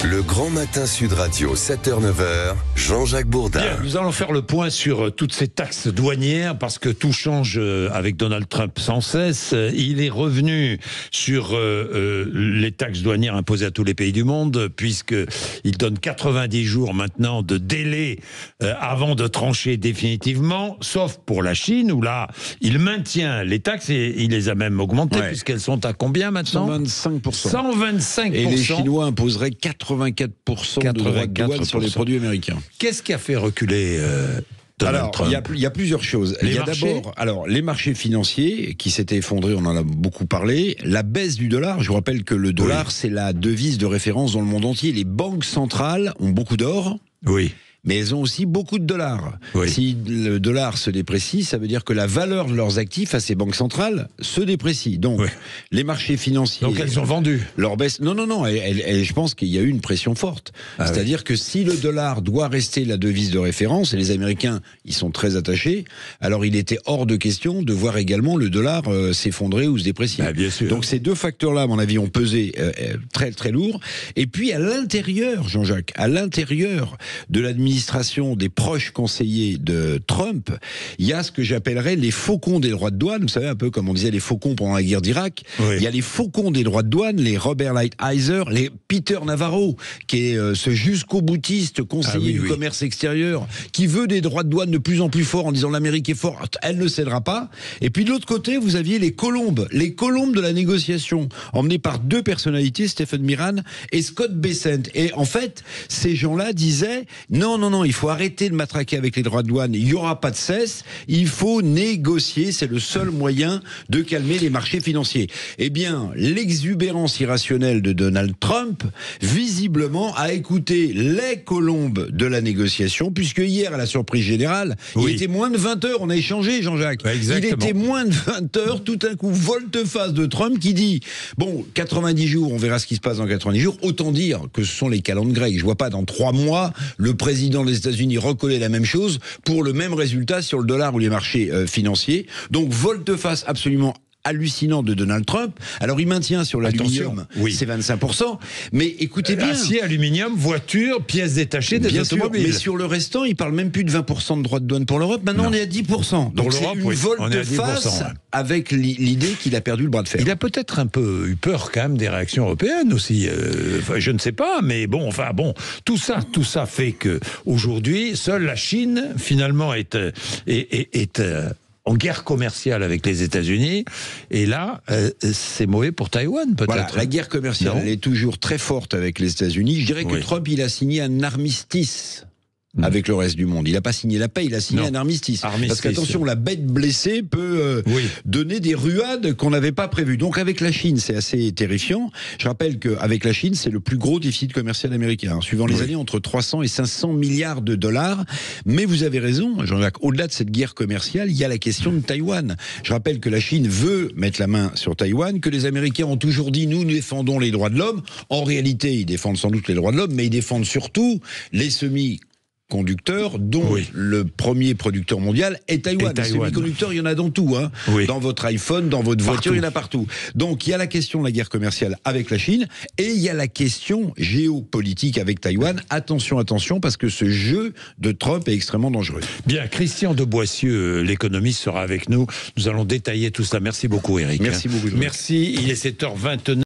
Le Grand Matin Sud Radio, 7h-9h, Jean-Jacques Bourdin. Bien, nous allons faire le point sur toutes ces taxes douanières parce que tout change avec Donald Trump sans cesse. Il est revenu sur les taxes douanières imposées à tous les pays du monde puisqu'il donne 90 jours maintenant de délai avant de trancher définitivement, sauf pour la Chine où là, il maintient les taxes et il les a même augmentées puisqu'elles sont à combien maintenant ? 125%. 125%. Et les Chinois imposeraient 84% de droits de douane sur les produits américains. Qu'est-ce qui a fait reculer Donald Trump ? Il y a plusieurs choses. Il y a d'abord les marchés financiers qui s'étaient effondrés, on en a beaucoup parlé. La baisse du dollar, je vous rappelle que le dollar, c'est la devise de référence dans le monde entier. Les banques centrales ont beaucoup d'or. Oui. Mais elles ont aussi beaucoup de dollars. Oui. Si le dollar se déprécie, ça veut dire que la valeur de leurs actifs à ces banques centrales se déprécie. Donc, les marchés financiers... Donc, elles ont vendu. Leur baisse... Non. Je pense qu'il y a eu une pression forte. C'est-à-dire que si le dollar doit rester la devise de référence, et les Américains, ils sont très attachés, alors il était hors de question de voir également le dollar s'effondrer ou se déprécier. Bien sûr. Donc, ces deux facteurs-là, à mon avis, ont pesé très, très lourd. Et puis, à l'intérieur, Jean-Jacques, à l'intérieur de l'administration des proches conseillers de Trump, il y a ce que j'appellerais les faucons des droits de douane. Vous savez, un peu comme on disait les faucons pendant la guerre d'Irak. Oui. Il y a les faucons des droits de douane, les Robert Lighthizer, les Peter Navarro, qui est ce jusqu'au boutiste conseiller du commerce extérieur, qui veut des droits de douane de plus en plus forts en disant l'Amérique est forte, elle ne cédera pas. Et puis de l'autre côté, vous aviez les colombes de la négociation, emmenés par deux personnalités, Stephen Miran et Scott Bessent. Et en fait, ces gens-là disaient non, il faut arrêter de matraquer avec les droits de douane, il n'y aura pas de cesse, il faut négocier, c'est le seul moyen de calmer les marchés financiers. Eh bien, l'exubérance irrationnelle de Donald Trump, visiblement, a écouté les colombes de la négociation, puisque hier, à la surprise générale, il était moins de 20 heures, on a échangé, Jean-Jacques. Il était moins de 20 heures, tout d'un coup, volte-face de Trump qui dit, bon, 90 jours, on verra ce qui se passe dans 90 jours, autant dire que ce sont les calendes grecques. Je vois pas dans 3 mois, le président des États-Unis recoller la même chose pour le même résultat sur le dollar ou les marchés financiers. Donc volte-face absolument hallucinant de Donald Trump. Alors il maintient sur l'aluminium c'est 25%, mais écoutez bien. Acier, aluminium, voiture, pièces détachées des automobiles. Mais sur le restant, il parle même plus de 20% de droits de douane pour l'Europe. Maintenant on est à 10%. Donc c'est une volte-face avec l'idée qu'il a perdu le bras de fer. Il a peut-être un peu eu peur quand même des réactions européennes aussi. Je ne sais pas, mais bon, tout ça fait que aujourd'hui, seule la Chine finalement est en guerre commerciale avec les États-Unis, et là, c'est mauvais pour Taïwan, peut-être. Voilà, la guerre commerciale, elle est toujours très forte avec les États-Unis. Je dirais que Trump, il a signé un armistice avec le reste du monde. Il n'a pas signé la paix, il a signé un armistice. Parce qu'attention, la bête blessée peut donner des ruades qu'on n'avait pas prévues. Donc avec la Chine, c'est assez terrifiant. Je rappelle qu'avec la Chine, c'est le plus gros déficit commercial américain, suivant les années, entre 300 et 500 milliards de dollars. Mais vous avez raison, Jean-Jacques, au-delà de cette guerre commerciale, il y a la question de Taïwan. Je rappelle que la Chine veut mettre la main sur Taïwan, que les Américains ont toujours dit, nous défendons les droits de l'homme. En réalité, ils défendent sans doute les droits de l'homme, mais ils défendent surtout les semi-conducteurs, dont le premier producteur mondial est Taïwan. Les semi-conducteurs, il y en a dans tout. Dans votre iPhone, dans votre voiture, il y en a partout. Donc, il y a la question de la guerre commerciale avec la Chine, et il y a la question géopolitique avec Taïwan. Attention, parce que ce jeu de Trump est extrêmement dangereux. Bien, Christian de Boissieu, l'économiste, sera avec nous. Nous allons détailler tout ça. Merci beaucoup, Eric. Merci beaucoup. Merci, il est 7h29.